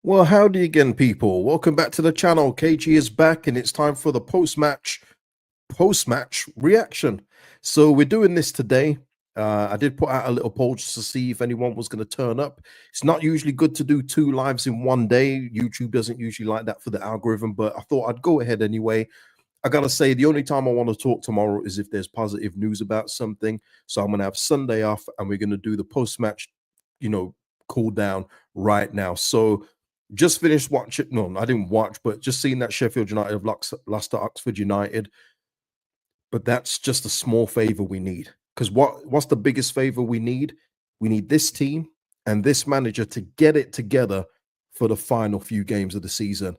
Well, howdy again, people. Welcome back to the channel. KG is back, and it's time for the post-match reaction. So we're doing this today. I did put out a little poll just to see if anyone was going to turn up. It's not usually good to do two lives in one day. YouTube doesn't usually like that for the algorithm, but I thought I'd go ahead anyway. I gotta say, the only time I want to talk tomorrow is if there's positive news about something. So I'm gonna have Sunday off, and we're gonna do the post-match, cool down right now. So just finished watching. No, I didn't watch, but just seeing that Sheffield United have lost to Oxford United. But that's just a small favor we need. Because what's the biggest favor we need? We need this team and this manager to get it together for the final few games of the season.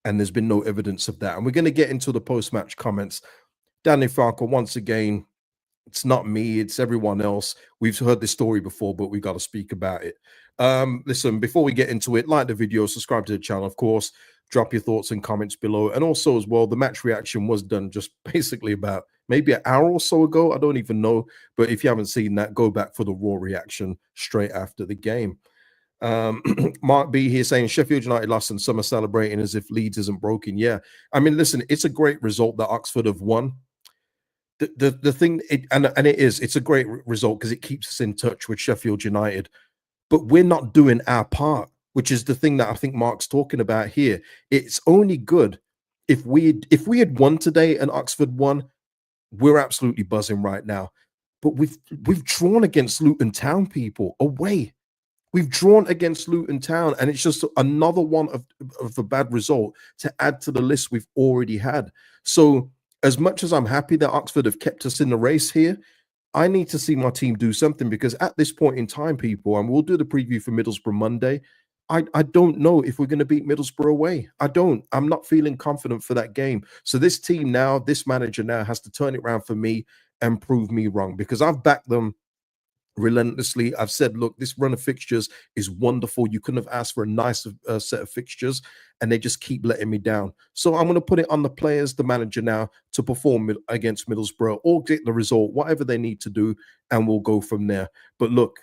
And there's been no evidence of that. And we're going to get into the post-match comments. Daniel Farke, once again, it's not me, it's everyone else. We've heard this story before, but we got to speak about it. Listen, before we get into it, like the video, subscribe to the channel, of course, drop your thoughts and comments below. And also as well, the match reaction was done just basically about maybe an hour or so ago. I don't even know. But if you haven't seen that, go back for the raw reaction straight after the game. Mark B here saying Sheffield United lost and some are celebrating as if Leeds isn't broken. Yeah, I mean, listen, it's a great result that Oxford have won. The thing, it's a great result because it keeps us in touch with Sheffield United, but we're not doing our part, which is the thing that I think Mark's talking about here. It's only good if we had won today and Oxford won, we're absolutely buzzing right now. But we've drawn against Luton Town, people, away. We've drawn against Luton Town, and it's just another one of a bad result to add to the list we've already had. So as much as I'm happy that Oxford have kept us in the race here, I need to see my team do something, because at this point in time, people, and we'll do the preview for Middlesbrough Monday, I don't know if we're going to beat Middlesbrough away. I'm not feeling confident for that game. So this team now, this manager now has to turn it around for me and prove me wrong, because I've backed them relentlessly. I've said, look, this run of fixtures is wonderful. You couldn't have asked for a nicer set of fixtures, and they just keep letting me down. So I'm going to put it on the players, the manager now, to perform against Middlesbrough or get the result, whatever they need to do, and we'll go from there. But look,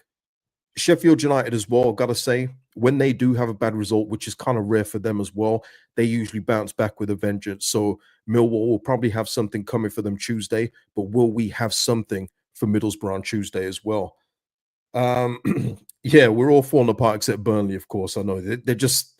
Sheffield United as well, got to say, when they do have a bad result, which is kind of rare for them as well, they usually bounce back with a vengeance. So Millwall will probably have something coming for them Tuesday, but will we have something for Middlesbrough on Tuesday as well? Yeah, we're all falling apart except Burnley, of course. I know they're just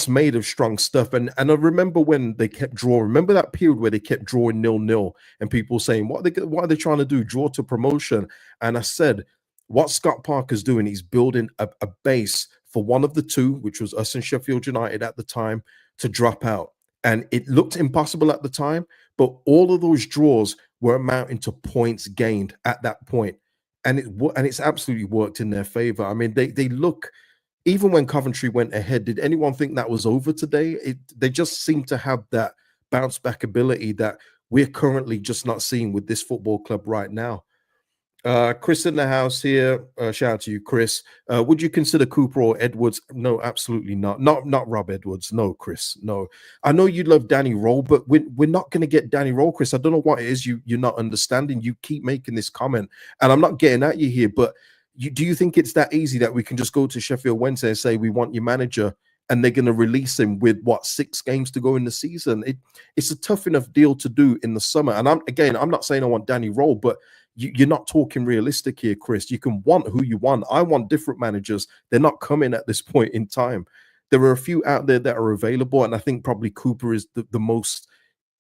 made of strong stuff. And I remember when they kept drawing. Remember that period where they kept drawing 0-0, and people saying, what are they trying to do? Draw to promotion? And I said, what Scott Parker's doing, he's building a base for one of the two, which was us and Sheffield United at the time, to drop out. And it looked impossible at the time, but all of those draws were amounting to points gained at that point. And it's absolutely worked in their favor. I mean, they look, even when Coventry went ahead, did anyone think that was over today? They just seem to have that bounce back ability that we're currently just not seeing with this football club right now. Chris in the house here. Shout out to you, Chris. Would you consider Cooper or Edwards? No, absolutely not. Not Rob Edwards. No, Chris. No. I know you love Danny Roll, but we're not going to get Danny Roll, Chris. I don't know what it is you're not understanding. You keep making this comment, and I'm not getting at you here, but do you think it's that easy that we can just go to Sheffield Wednesday and say we want your manager, and they're going to release him with what, 6 games to go in the season? It's a tough enough deal to do in the summer. And I'm not saying I want Danny Roll, but you're not talking realistic here, Chris. You can want who you want. I want different managers. They're not coming at this point in time. There are a few out there that are available, and I think probably Cooper is the most,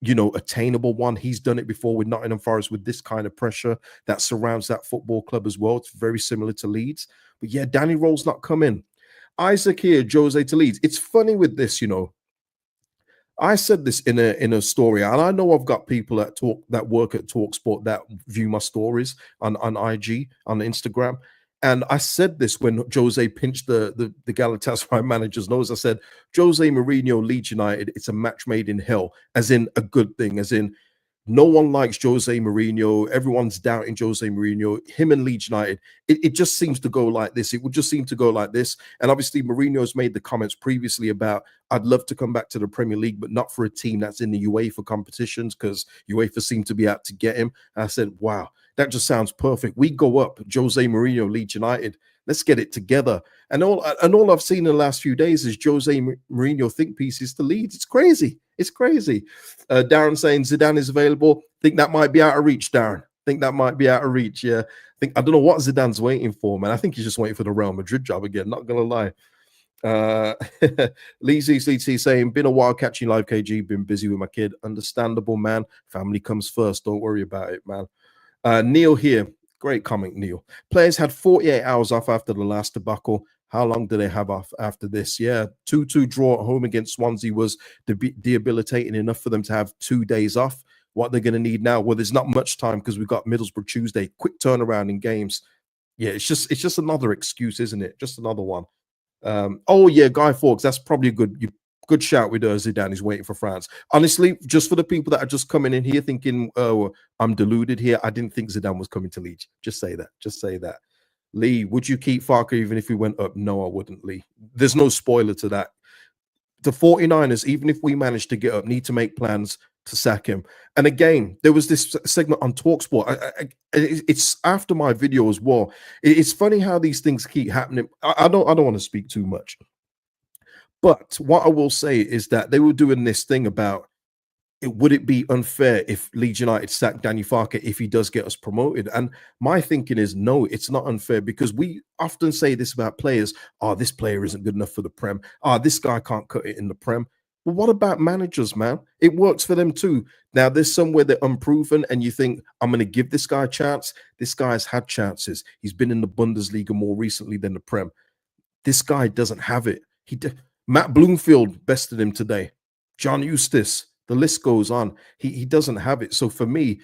attainable one. He's done it before with Nottingham Forest with this kind of pressure that surrounds that football club as well. It's very similar to Leeds. But yeah, Danny Roll's not coming. Isaac here, Jose to Leeds. It's funny with this, I said this in a story, and I know I've got people that work at TalkSport that view my stories on IG, on Instagram. And I said this when Jose pinched the Galatasaray manager's nose. I said, Jose Mourinho, Leeds United, it's a match made in hell, as in a good thing, as in no one likes Jose Mourinho. Everyone's doubting Jose Mourinho. Him and Leeds United, it just seems to go like this. It would just seem to go like this. And obviously, Mourinho's made the comments previously about, I'd love to come back to the Premier League, but not for a team that's in the UEFA competitions, because UEFA seem to be out to get him. And I said, wow, that just sounds perfect. We go up, Jose Mourinho, Leeds United. Let's get it together. And all I've seen in the last few days is Jose Mourinho think pieces to Leeds. It's crazy. It's crazy. Darren saying Zidane is available. Think that might be out of reach, Darren. Think that might be out of reach. Yeah. I don't know what Zidane's waiting for, man. I think he's just waiting for the Real Madrid job again. Not gonna lie. Lee CCT saying, been a while catching live KG, been busy with my kid. Understandable, man. Family comes first. Don't worry about it, man. Neil here. Great comment, Neil. Players had 48 hours off after the last debacle. How long do they have off after this? Yeah, 2-2 draw at home against Swansea was debilitating enough for them to have 2 days off. What they're going to need now? Well, there's not much time because we've got Middlesbrough Tuesday. Quick turnaround in games. Yeah, it's just another excuse, isn't it? Just another one. Oh yeah, Guy Fawkes. That's probably a good shout with Zidane. He's waiting for France. Honestly, just for the people that are just coming in here thinking, "Oh, I'm deluded here," I didn't think Zidane was coming to Leeds. Just say that. Just say that. Lee, would you keep Farke even if we went up? No, I wouldn't, Lee. There's no spoiler to that. The 49ers, even if we manage to get up, need to make plans to sack him. And again, there was this segment on TalkSport. It's after my video as well. It's funny how these things keep happening. I don't want to speak too much, but what I will say is that they were doing this thing about would it be unfair if Leeds United sacked Daniel Farke if he does get us promoted? And my thinking is no, it's not unfair, because we often say this about players. Oh, this player isn't good enough for the Prem. Oh, this guy can't cut it in the Prem. Well, what about managers, man? It works for them too. Now, there's somewhere they're unproven, and you think, I'm going to give this guy a chance. This guy's had chances. He's been in the Bundesliga more recently than the Prem. This guy doesn't have it. Matt Bloomfield bested him today. John Eustace, the list goes on. He doesn't have it. So for me,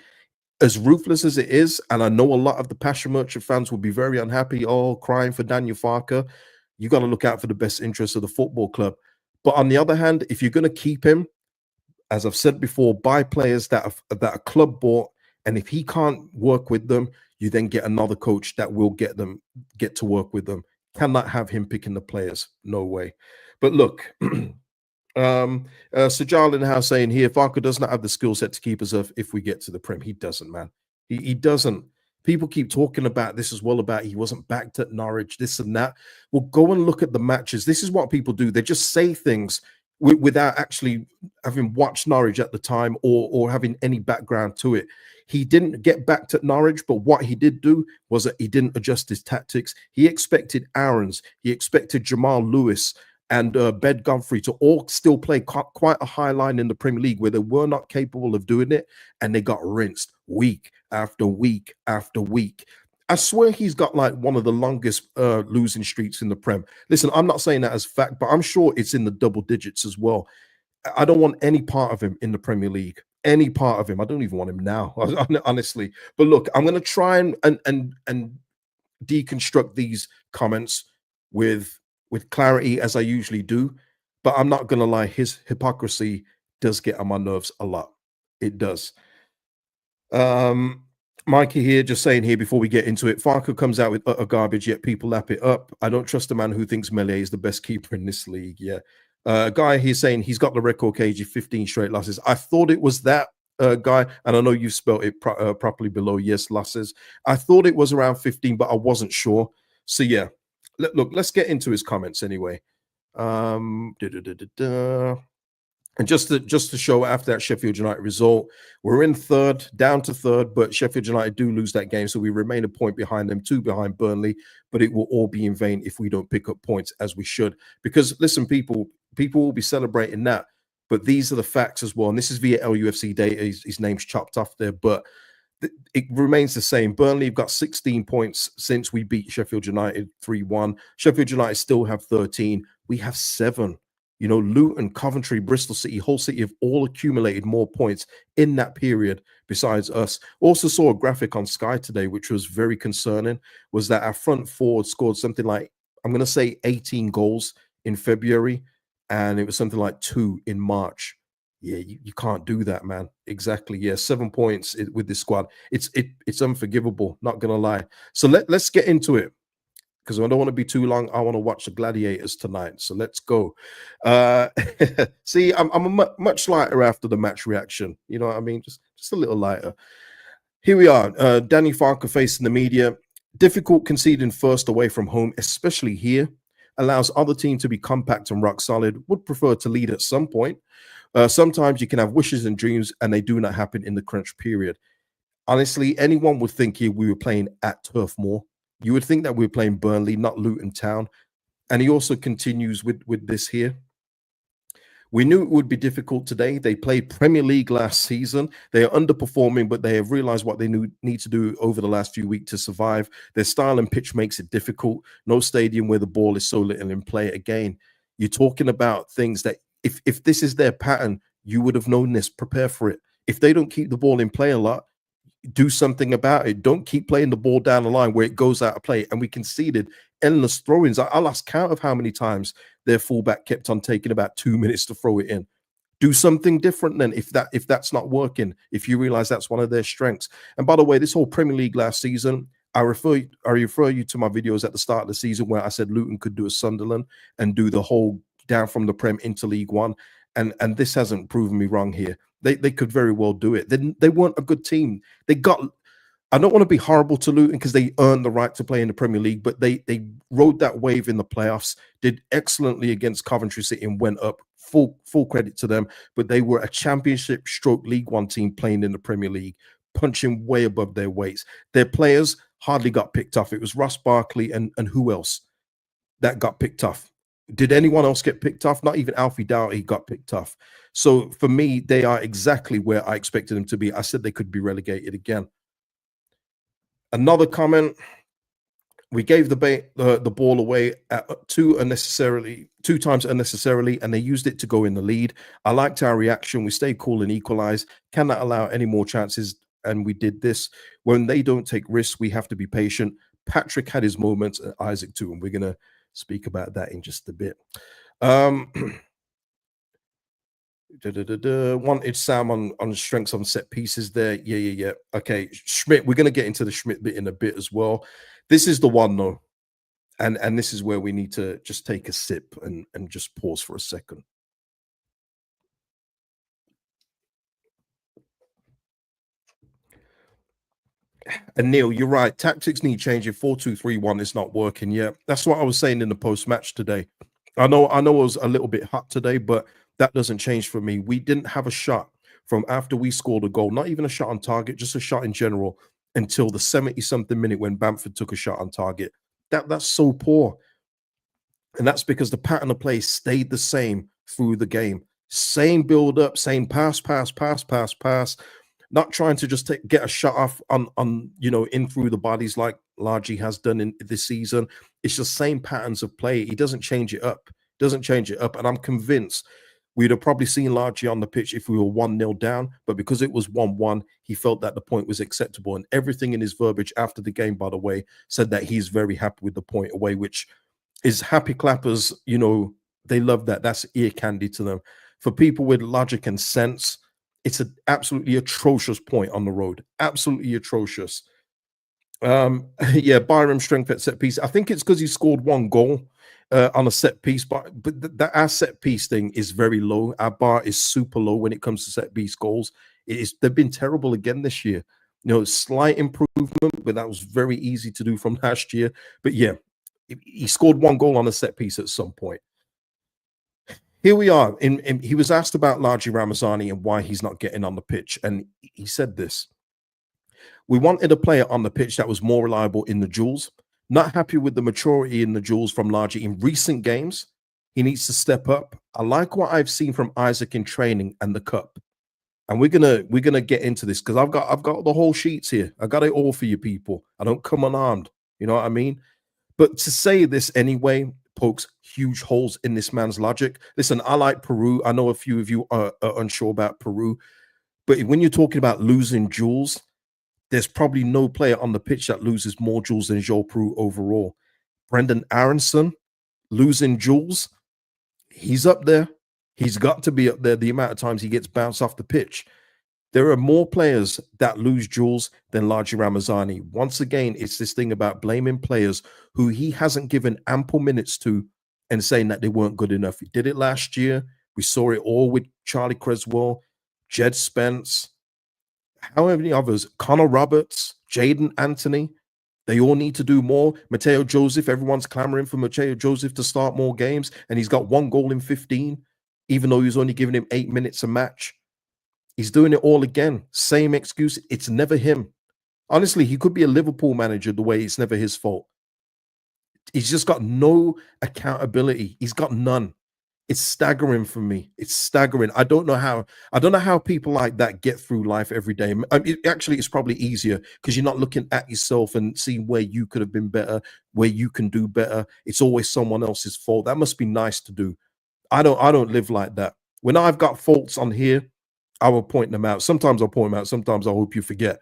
as ruthless as it is, and I know a lot of the Passion Merchant fans will be very unhappy, crying for Daniel Farke, you got to look out for the best interests of the football club. But on the other hand, if you're going to keep him, as I've said before, buy players that are club bought, and if he can't work with them, you then get another coach that will get to work with them. Cannot have him picking the players. No way. But look, Sajal in the house saying here, Farke does not have the skill set to keep us up if we get to the Prem. He doesn't, man. He doesn't. People keep talking about this as well, about he wasn't backed at Norwich, this and that. Well, go and look at the matches. This is what people do. They just say things without actually having watched Norwich at the time or having any background to it. He didn't get backed at Norwich, but what he did do was that he didn't adjust his tactics. He expected Aarons, he expected Jamal Lewis and Bed Godfrey to all still play quite a high line in the Premier League, where they were not capable of doing it, and they got rinsed week after week after week. I swear he's got like one of the longest losing streaks in the Prem. Listen, I'm not saying that as fact, but I'm sure it's in the double digits as well. I don't want any part of him in the Premier League. Any part of him. I don't even want him now, honestly. But look, I'm going to try and deconstruct these comments with clarity, as I usually do. But I'm not going to lie, his hypocrisy does get on my nerves a lot. It does. Mikey here just saying here before we get into it, Farke comes out with utter garbage, yet people lap it up. I don't trust a man who thinks Melee is the best keeper in this league. Yeah. Guy here saying he's got the record, KG, 15 straight losses. I thought it was that, Guy, and I know you spelled it properly below. Yes, losses. I thought it was around 15, but I wasn't sure. So yeah, look, let's get into his comments anyway. And just to show, after that Sheffield United result, we're in third, down to third, but Sheffield United do lose that game, so we remain a point behind them, 2 behind Burnley, but it will all be in vain if we don't pick up points as we should. Because listen, people will be celebrating that, but these are the facts as well. And this is via LUFC data. His name's chopped off there, but it remains the same. Burnley have got 16 points since we beat Sheffield United 3-1. Sheffield United still have 13. We have 7. You know, Luton, Coventry, Bristol City, Hull City have all accumulated more points in that period besides us. Also saw a graphic on Sky today, which was very concerning, was that our front forward scored something like, I'm going to say 18 goals in February, and it was something like 2 in March. Yeah, you can't do that, man. Exactly. Yeah, 7 points with this squad. It's unforgivable, not going to lie. So let's get into it, because I don't want to be too long. I want to watch the Gladiators tonight. So let's go. See, I'm much lighter after the match reaction. You know what I mean? Just a little lighter. Here we are. Danny Farke facing the media. Difficult conceding first away from home, especially here, allows other team to be compact and rock solid. Would prefer to lead at some point. Sometimes you can have wishes and dreams, and they do not happen in the crunch period. Honestly, anyone would think here we were playing at Turf Moor. You would think that we were playing Burnley, not Luton Town. And he also continues with this here. We knew it would be difficult today. They played Premier League last season. They are underperforming, but they have realized what they need to do over the last few weeks to survive. Their style and pitch makes it difficult. No stadium where the ball is so little in play. Again, you're talking about things that if this is their pattern, you would have known this. Prepare for it. If they don't keep the ball in play a lot, do something about it. Don't keep playing the ball down the line where it goes out of play. And we conceded endless throw-ins. I lost count of how many times their fullback kept on taking about 2 minutes to throw it in. Do something different then if that's not working, if you realize that's one of their strengths. And by the way, this whole Premier League last season, I refer you to my videos at the start of the season where I said Luton could do a Sunderland and do the whole down from the Prem into League One. And this hasn't proven me wrong here. They could very well do it. They weren't a good team. I don't want to be horrible to Luton because they earned the right to play in the Premier League, but they rode that wave in the playoffs, did excellently against Coventry City and went up. Full credit to them, but they were a championship stroke League One team playing in the Premier League, punching way above their weights. Their players hardly got picked off. It was Ross Barkley and who else that got picked off? Did anyone else get picked off? Not even Alfie Doughty got picked off. So for me, they are exactly where I expected them to be. I said they could be relegated again. Another comment: we gave the ball away at two times unnecessarily, and they used it to go in the lead. I liked our reaction. We stayed cool and equalized. Cannot allow any more chances, and we did this. When they don't take risks, we have to be patient. Patrick had his moments, and Isaac too, and we're going to speak about that in just a bit. Wanted Sam on strengths on set pieces there. Yeah. Okay, Schmidt, we're going to get into the Schmidt bit in a bit as well. This is the one though, and this is where we need to just take a sip and just pause for a second. And Neil, you're right. Tactics need changing. 4-2-3-1 is not working yet. That's what I was saying in the post match today. I know it was a little bit hot today, but that doesn't change for me. We didn't have a shot from after we scored a goal, not even a shot on target, just a shot in general, until the 70-something minute when Bamford took a shot on target. That's so poor. And that's because the pattern of play stayed the same through the game. Same build up, same pass. Not trying to just get a shot off on in through the bodies like Largy has done in this season. It's the same patterns of play. He doesn't change it up. And I'm convinced we'd have probably seen Largy on the pitch if we were 1-0 down, but because it was 1-1, he felt that the point was acceptable. And everything in his verbiage after the game, by the way, said that he's very happy with the point away, which is happy clappers. They love that. That's ear candy to them. For people with logic and sense, it's an absolutely atrocious point on the road. Absolutely atrocious. Yeah, Byram strength at set piece. I think it's because he scored one goal on a set piece, but our set piece thing is very low. Our bar is super low when it comes to set piece goals. They've been terrible again this year. Slight improvement, but that was very easy to do from last year. But yeah, he scored one goal on a set piece at some point. Here we are. He was asked about Largy Ramazani and why he's not getting on the pitch, and he said this: we wanted a player on the pitch that was more reliable in the duels. Not happy with the maturity in the duels from Largy in recent games. He needs to step up. I like what I've seen from Isaac in training and the cup. And we're gonna get into this because I've got the whole sheets here. I got it all for you people. I don't come unarmed. You know what I mean? But to say this anyway pokes huge holes in this man's logic. Listen, I like Peru. I know a few of you are unsure about Peru, but when you're talking about losing duels, there's probably no player on the pitch that loses more duels than Joe Peru overall. Brendan Aronson losing duels, he's up there. He's got to be up there the amount of times he gets bounced off the pitch. There are more players that lose duels than Largy Ramazani. Once again, it's this thing about blaming players who he hasn't given ample minutes to and saying that they weren't good enough. He did it last year. We saw it all with Charlie Creswell, Jed Spence, how many others? Connor Roberts, Jaden Anthony. They all need to do more. Mateo Joseph, everyone's clamoring for Mateo Joseph to start more games, and he's got 1 goal in 15, even though he's only giving him 8 minutes a match. He's doing it all again. Same excuse. It's never him. Honestly, he could be a Liverpool manager the way it's never his fault. He's just got no accountability. He's got none. It's staggering for me. It's staggering. I don't know how people like that get through life every day. Actually, it's probably easier because you're not looking at yourself and seeing where you could have been better, where you can do better. It's always someone else's fault. That must be nice to do. I don't live like that. When I've got faults on here, I will point them out. Sometimes I'll point them out. Sometimes I hope you forget.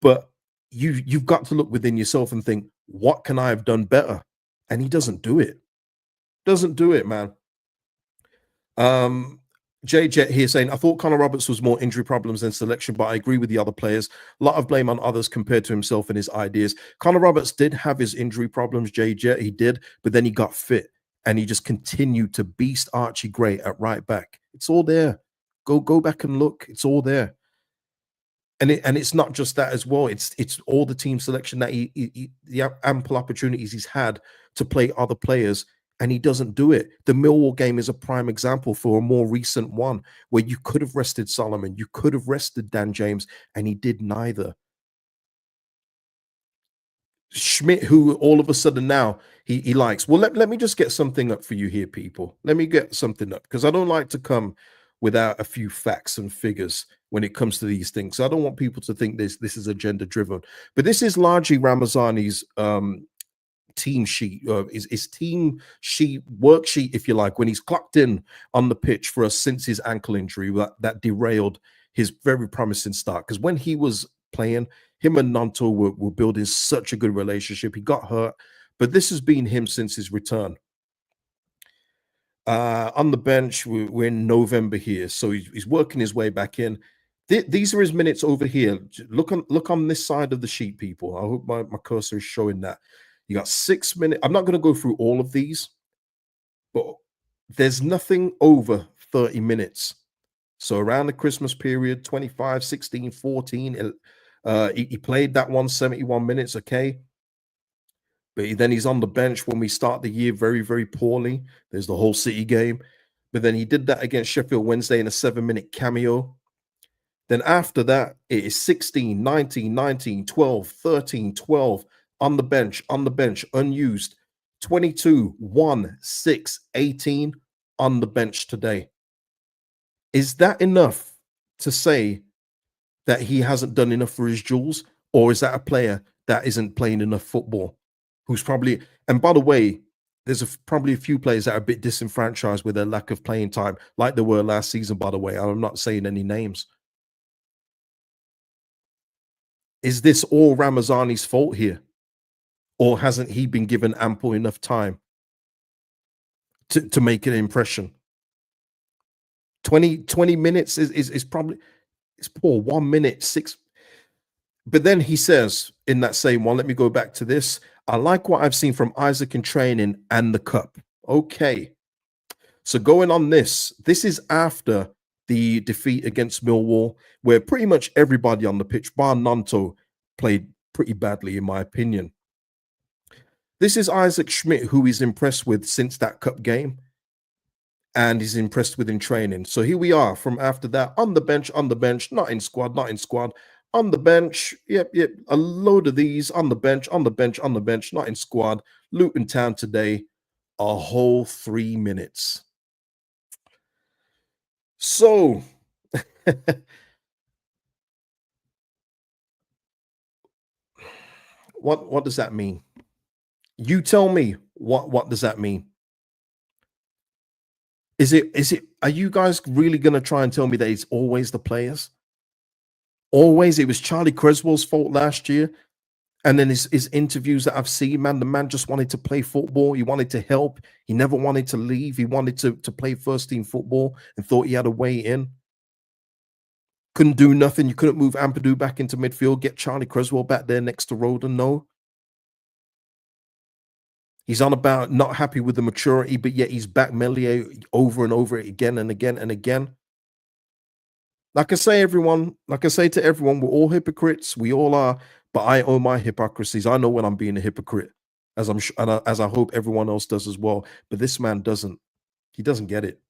But you've got to look within yourself and think, what can I have done better? And he doesn't do it. Doesn't do it, man. Jay Jet here saying, I thought Connor Roberts was more injury problems than selection, but I agree with the other players. A lot of blame on others compared to himself and his ideas. Connor Roberts did have his injury problems, Jay Jet, he did, but then he got fit and he just continued to beast Archie Gray at right back. It's all there. Go back and look. It's all there. And it's not just that as well. It's all the team selection that the ample opportunities he's had to play other players, and he doesn't do it. The Millwall game is a prime example for a more recent one where you could have rested Solomon, you could have rested Dan James, and he did neither. Schmidt, who all of a sudden now he likes. Well, let me just get something up for you here, people. Let me get something up because I don't like to come without a few facts and figures when it comes to these things. So I don't want people to think this is agenda driven. But this is largely Ramazani's team sheet, his team sheet, worksheet, if you like, when he's clocked in on the pitch for us since his ankle injury that derailed his very promising start. Because when he was playing, him and Nanto were building such a good relationship. He got hurt, but this has been him since his return. On the bench, we're in November here, so he's working his way back in. These are his minutes over here. Look on this side of the sheet, people. I hope my cursor is showing that. You got 6 minutes. I'm not going to go through all of these, but there's nothing over 30 minutes. So around the Christmas period, 25, 16, 14, he played that 171 minutes, okay? But then he's on the bench when we start the year very, very poorly. There's the whole City game. But then he did that against Sheffield Wednesday in a 7-minute cameo. Then after that, it is 16, 19, 19, 12, 13, 12 on the bench, unused. 22, 1, 6, 18 on the bench today. Is that enough to say that he hasn't done enough for his jewels? Or is that a player that isn't playing enough football? Who's probably, and by the way, there's probably a few players that are a bit disenfranchised with their lack of playing time, like they were last season, by the way. I'm not saying any names. Is this all Ramazani's fault here? Or hasn't he been given ample enough time to make an impression? 20 minutes is probably, it's poor. 1 minute, 6. But then he says in that same one, let me go back to this. I like what I've seen from Isaac in training and the cup. Okay. So going on this is after the defeat against Millwall, where pretty much everybody on the pitch, bar Nanto, played pretty badly, in my opinion. This is Isaac Schmidt, who he's impressed with since that cup game, and he's impressed with in training. So here we are from after that, on the bench, not in squad, on the bench. Yep, a load of these on the bench, not in squad. Luton Town today, a whole 3 minutes. So what does that mean? You tell me what does that mean? Is it are you guys really gonna try and tell me that it's always the players? Always, it was Charlie Creswell's fault last year. And then his interviews that I've seen, man, the man just wanted to play football. He wanted to help. He never wanted to leave. He wanted to play first team football and thought he had a way in. Couldn't do nothing. You couldn't move Ampadu back into midfield, get Charlie Creswell back there next to Roden. No. He's on about not happy with the maturity, but yet he's back Melier over and over again and again and again. Like I say to everyone, we're all hypocrites. We all are. but I own my hypocrisies. I know when I'm being a hypocrite, as as I hope everyone else does as well. But this man doesn't. He doesn't get it.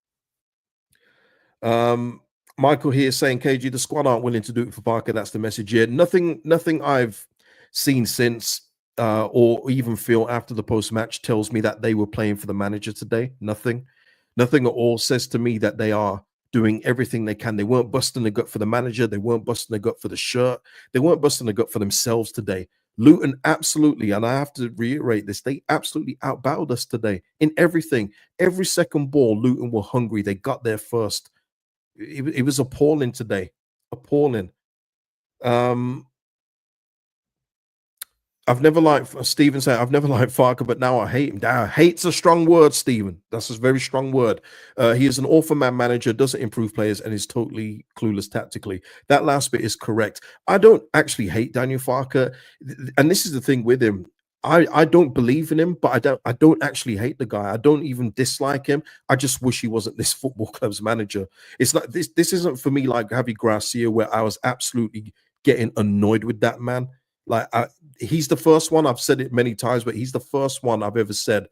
Um, Michael here saying, KG, the squad aren't willing to do it for Parker. That's the message here. Nothing I've seen since or even feel after the post match tells me that they were playing for the manager today. Nothing at all says to me that they are doing everything they can. They weren't busting the gut for the manager. They weren't busting the gut for the shirt. They weren't busting the gut for themselves today. Luton absolutely, and I have to reiterate this, they absolutely outbattled us today in everything. Every second ball, Luton were hungry. They got there first. It was appalling today. Appalling. Um, I've never liked Stephen saying I've never liked Farke, but now I hate him. Hate's a strong word, Stephen. That's a very strong word. He is an awful man manager, doesn't improve players, and is totally clueless tactically. That last bit is correct. I don't actually hate Daniel Farke, and this is the thing with him. I don't believe in him, but I don't actually hate the guy. I don't even dislike him. I just wish he wasn't this football club's manager. It's like this isn't for me like Javi Gracia, where I was absolutely getting annoyed with that man. Like he's the first one, I've said it many times, but he's the first one I've ever said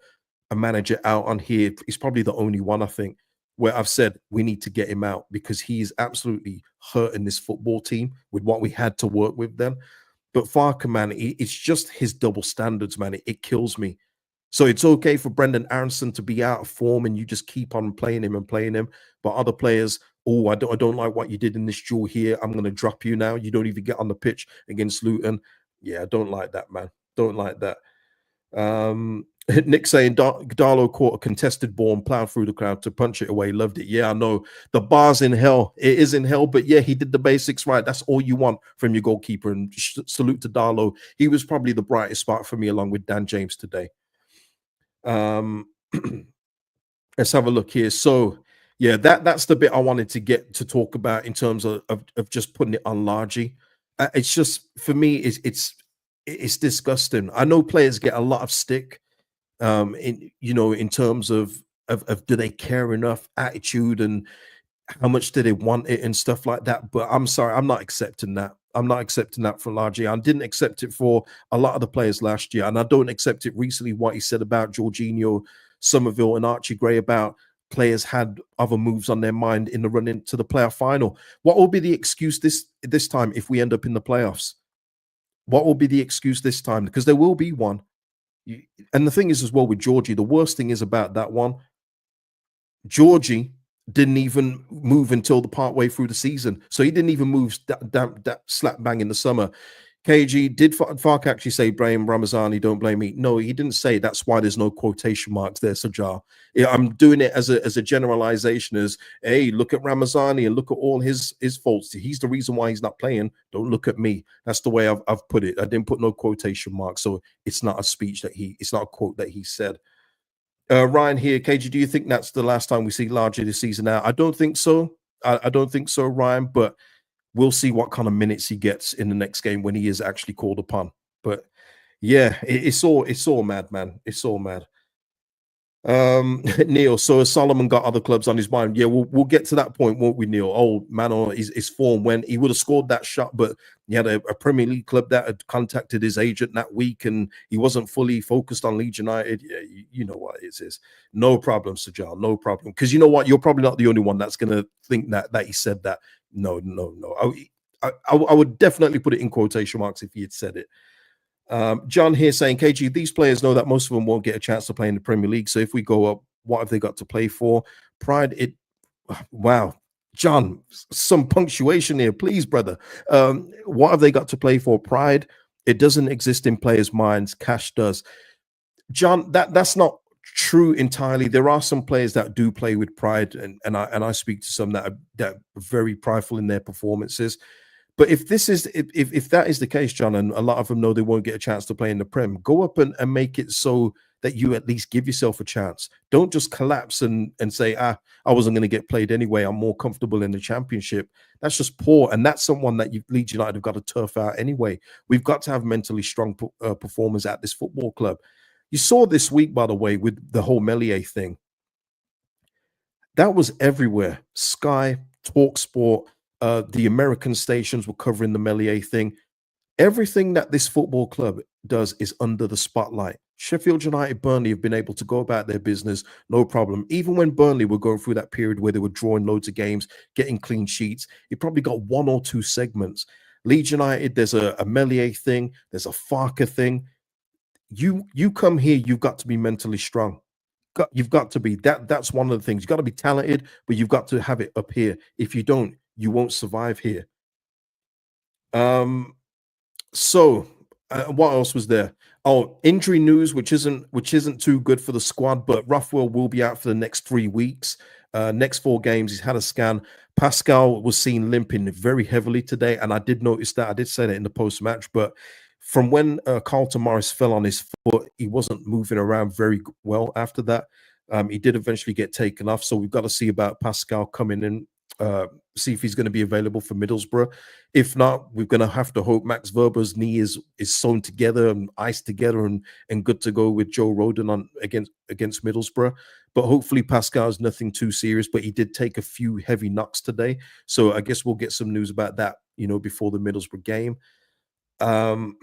a manager out on here. He's probably the only one, I think, where I've said we need to get him out because he's absolutely hurting this football team with what we had to work with then. But Farke, man, it's just his double standards, man. It kills me. So it's okay for Brendan Aronson to be out of form and you just keep on playing him and playing him. But other players, oh, I don't like what you did in this duel here. I'm going to drop you now. You don't even get on the pitch against Luton. Yeah, I don't like that, man. Don't like that. Nick saying Darlow caught a contested ball and plowed through the crowd to punch it away. Loved it. Yeah, I know. The bar's in hell. It is in hell, but yeah, he did the basics right. That's all you want from your goalkeeper. And salute to Darlow. He was probably the brightest spot for me along with Dan James today. Let's have a look here. So yeah, that's the bit I wanted to get to talk about in terms of just putting it on Largy. It's just for me, it's disgusting. I know players get a lot of stick, in terms of do they care enough, attitude, and how much do they want it and stuff like that. But I'm sorry, I'm not accepting that. I'm not accepting that for Largy. I didn't accept it for a lot of the players last year, and I don't accept it recently. What he said about Jorginho, Somerville, and Archie Gray about players had other moves on their mind in the run into the playoff final. What will be the excuse this time if we end up in the playoffs? What will be the excuse this time? Because there will be one. And the thing is, as well, with Georgie, the worst thing is about that one, Georgie didn't even move until the part way through the season. So he didn't even move that slap bang in the summer. KG, did Farke actually say blame Ramazani, don't blame me? No, he didn't say. That's why there's no quotation marks there, Sajar. Yeah, I'm doing it as a generalization as, hey, look at Ramazani and look at all his faults. He's the reason why he's not playing. Don't look at me. That's the way I've put it. I didn't put no quotation marks. So it's not a speech it's not a quote that he said. Ryan here, KG, do you think that's the last time we see Largy this season now? I don't think so. I don't think so, Ryan, but we'll see what kind of minutes he gets in the next game when he is actually called upon. But yeah, it's all mad, man. It's all mad. Neil, so has Solomon got other clubs on his mind? Yeah, we'll get to that point, won't we, Neil? Oh, man, his form when he would have scored that shot, but he had a Premier League club that had contacted his agent that week and he wasn't fully focused on Leeds United. Yeah, you know what it is. No problem, Sajal, no problem. Because you know what? You're probably not the only one that's going to think that he said that. No. I would definitely put it in quotation marks if he had said it. John here saying, KG, these players know that most of them won't get a chance to play in the Premier League. So if we go up, what have they got to play for? Pride, wow. John, some punctuation here, please, brother. What have they got to play for? Pride, it doesn't exist in players' minds. Cash does. John, that's not true entirely. There are some players that do play with pride, and I speak to some that are very prideful in their performances. But if that is the case, John, and a lot of them know they won't get a chance to play in the Prem, go up and make it so that you at least give yourself a chance. Don't just collapse and say, I wasn't going to get played anyway. I'm more comfortable in the Championship. That's just poor. And that's someone that Leeds United have got to turf out anyway. We've got to have mentally strong performers at this football club. You saw this week, by the way, with the whole Meslier thing. That was everywhere. Sky, TalkSport, the American stations were covering the Meslier thing. Everything that this football club does is under the spotlight. Sheffield United, Burnley have been able to go about their business, no problem. Even when Burnley were going through that period where they were drawing loads of games, getting clean sheets, you probably got one or two segments. Leeds United, there's a Melier thing, there's a Farke thing. You come here, you've got to be mentally strong. You've got to be that's one of the things. You've got to be talented, but you've got to have it up here. If you don't, you won't survive here. Um, So, what else was there? Oh, injury news, which isn't too good for the squad, but Ruffwell will be out for the next 3 weeks. Next 4 games, he's had a scan. Pascal was seen limping very heavily today, and I did notice that. I did say that in the post match, but from when Carlton Morris fell on his foot, he wasn't moving around very well after that. He did eventually get taken off, so we've got to see about Pascal coming in, see if he's going to be available for Middlesbrough. If not, we're going to have to hope Max Verber's knee is sewn together and iced together and good to go with Joe Rodon on against Middlesbrough. But hopefully Pascal's nothing too serious. But he did take a few heavy knocks today, so I guess we'll get some news about that, before the Middlesbrough game. Um,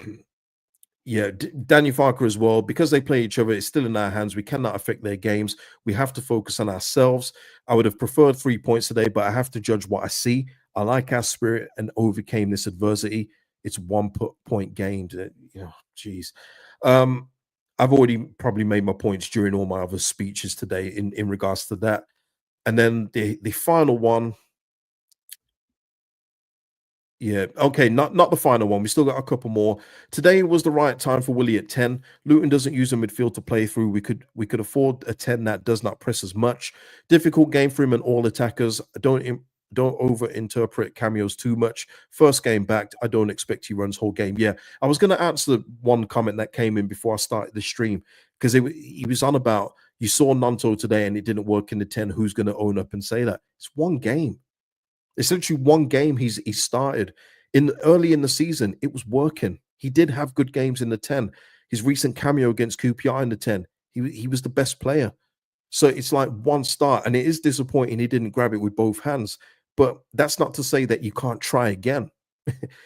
yeah, Daniel Farke as well. Because they play each other, it's still in our hands. We cannot affect their games. We have to focus on ourselves. I would have preferred 3 points today, but I have to judge what I see. I like our spirit and overcame this adversity. It's 1 point gained. Geez. I've already probably made my points during all my other speeches today in regards to that. And then the final one. Yeah. Okay. Not the final one. We still got a couple more. Today was the right time for Willie at 10. Luton doesn't use a midfield to play through. We could afford a 10 that does not press as much. Difficult game for him and all attackers. Don't over-interpret cameos too much. First game back, I don't expect he runs whole game. Yeah, I was going to answer one comment that came in before I started the stream, because he was on about, you saw Nanto today and it didn't work in the 10. Who's going to own up and say that? It's one game. It's literally one game he started. Early in the season, it was working. He did have good games in the 10. His recent cameo against QPR in the 10, he was the best player. So it's like one start, and it is disappointing he didn't grab it with both hands. But that's not to say that you can't try again.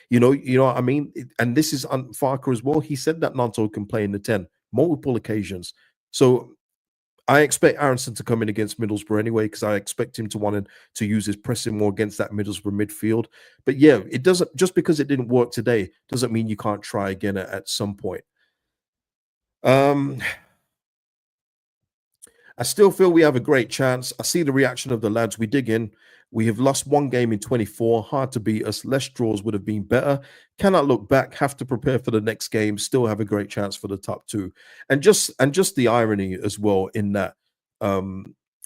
You know what I mean? And this is on Farker as well. He said that Nanto can play in the 10 multiple occasions. So I expect Aronson to come in against Middlesbrough anyway, because I expect him to want to use his pressing more against that Middlesbrough midfield. But yeah, it doesn't, just because it didn't work today doesn't mean you can't try again at some point. I still feel we have a great chance. I see the reaction of the lads. We dig in. We have lost one game in 24. Hard to beat us. Less draws would have been better. Cannot look back. Have to prepare for the next game. Still have a great chance for the top 2. And just the irony as well in that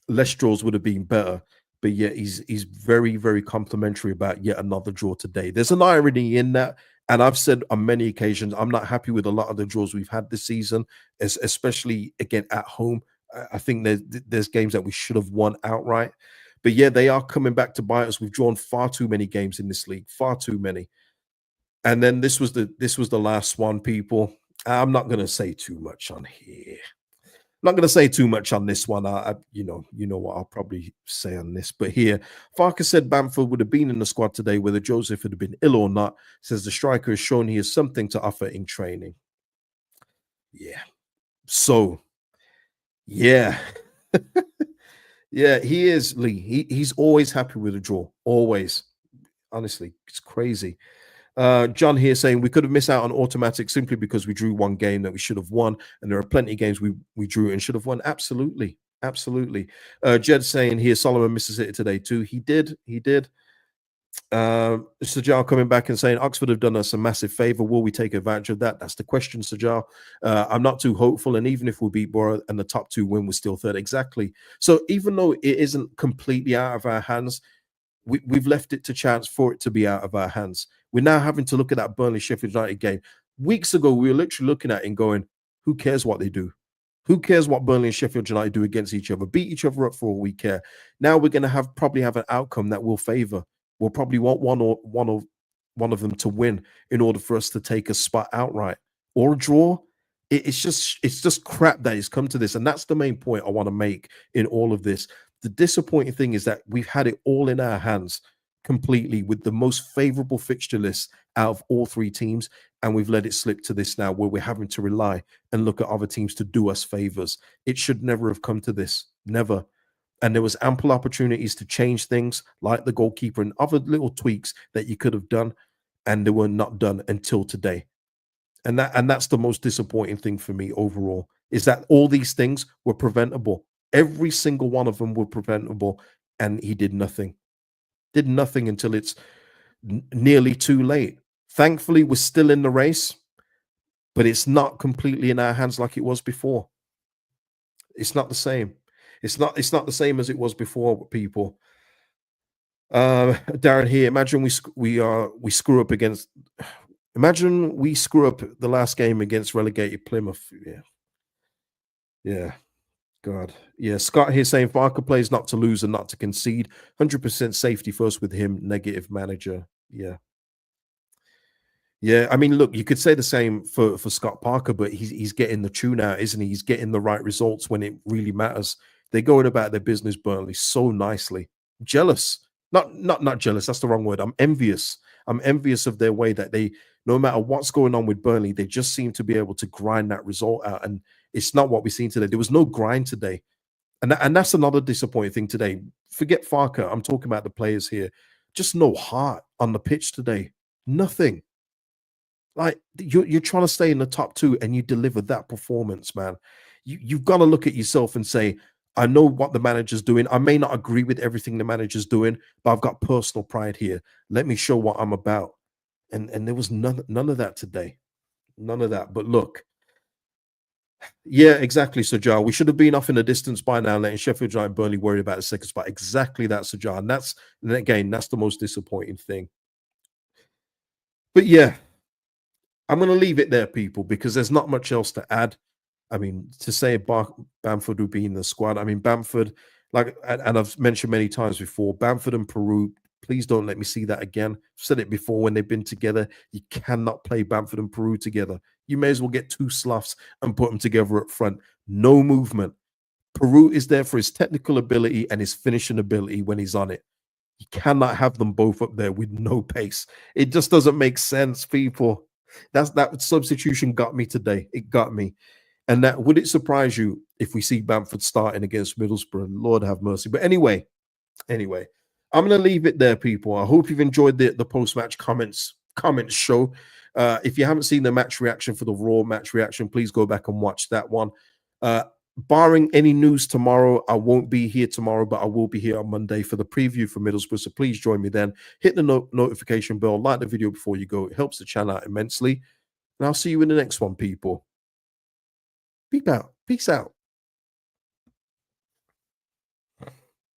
less draws would have been better. But yet he's very, very complimentary about yet another draw today. There's an irony in that. And I've said on many occasions, I'm not happy with a lot of the draws we've had this season, especially again at home. I think there's games that we should have won outright. But yeah, they are coming back to bite us. We've drawn far too many games in this league, far too many. And then this was the last one, people. I'm not going to say too much on here. I'm not going to say too much on this one. You know what I'll probably say on this. But here, Farke said Bamford would have been in the squad today, whether Joseph had been ill or not. Says the striker has shown he has something to offer in training. Yeah. So, yeah. Yeah, he is, Lee. He's always happy with a draw. Always. Honestly, it's crazy. John here saying we could have missed out on automatic simply because we drew one game that we should have won, and there are plenty of games we drew and should have won. Absolutely. Absolutely. Jed saying here Solomon misses it today too. He did. Sajal coming back and saying Oxford have done us a massive favor. Will we take advantage of that? That's the question, Sajal. I'm not too hopeful, and even if we beat Borough and the top 2 win, we're still third. Exactly. So even though it isn't completely out of our hands, we've left it to chance for it to be out of our hands. We're now having to look at that Burnley Sheffield United game. Weeks ago, we were literally looking at it and going, who cares what they do? Who cares what Burnley and Sheffield United do against each other? Beat each other up for all we care. Now we're going to probably have an outcome that will favor. We'll probably want one of them to win in order for us to take a spot outright or a draw. It's just crap that it's come to this, and that's the main point I want to make in all of this. The disappointing thing is that we've had it all in our hands completely with the most favorable fixture list out of all 3 teams, and we've let it slip to this now where we're having to rely and look at other teams to do us favors. It should never have come to this. Never. And there was ample opportunities to change things like the goalkeeper and other little tweaks that you could have done, and they were not done until today. And that's the most disappointing thing for me overall, is that all these things were preventable. Every single one of them were preventable, and he did nothing. Did nothing until it's nearly too late. Thankfully, we're still in the race, but it's not completely in our hands like it was before. It's not the same. It's not the same as it was before, people. Darren here, imagine we screw up against, imagine we screw up the last game against relegated Plymouth. Yeah. God. Yeah. Scott here saying Farke plays not to lose and not to concede. 100% safety first with him. Negative manager. Yeah. Yeah, I mean, look, you could say the same for Scott Parker, but he's getting the tune out, isn't he? He's getting the right results when it really matters. They're going about their business, Burnley, so nicely. Jealous, not jealous. That's the wrong word. I'm envious. I'm envious of their way that they, no matter what's going on with Burnley, they just seem to be able to grind that result out, and it's not what we've seen today. There was no grind today, and that's another disappointing thing today. Forget Farker. I'm talking about the players here. Just no heart on the pitch today. Nothing. Like you're trying to stay in the top two and you deliver that performance, man. You've got to look at yourself and say, I know what the manager's doing. I may not agree with everything the manager's doing, but I've got personal pride here. Let me show what I'm about. And there was none of that today. None of that. But look, yeah, exactly, Sajar. We should have been off in the distance by now, letting Sheffield United Burnley worry about the second spot. Exactly that, Sajar. And again, that's the most disappointing thing. But yeah, I'm going to leave it there, people, because there's not much else to add. I mean, to say Bamford would be in the squad. I mean, Bamford, and I've mentioned many times before, Bamford and Peru, please don't let me see that again. I've said it before, when they've been together, you cannot play Bamford and Peru together. You may as well get two sloughs and put them together up front. No movement. Peru is there for his technical ability and his finishing ability when he's on it. You cannot have them both up there with no pace. It just doesn't make sense, people. That substitution got me today. It got me. And that, would it surprise you if we see Bamford starting against Middlesbrough? Lord have mercy. But anyway, I'm going to leave it there, people. I hope you've enjoyed the post-match comments show. If you haven't seen the match reaction for the Raw match reaction, please go back and watch that one. Barring any news tomorrow, I won't be here tomorrow, but I will be here on Monday for the preview for Middlesbrough. So please join me then. Hit the notification bell, like the video before you go. It helps the channel out immensely. And I'll see you in the next one, people. Peace out.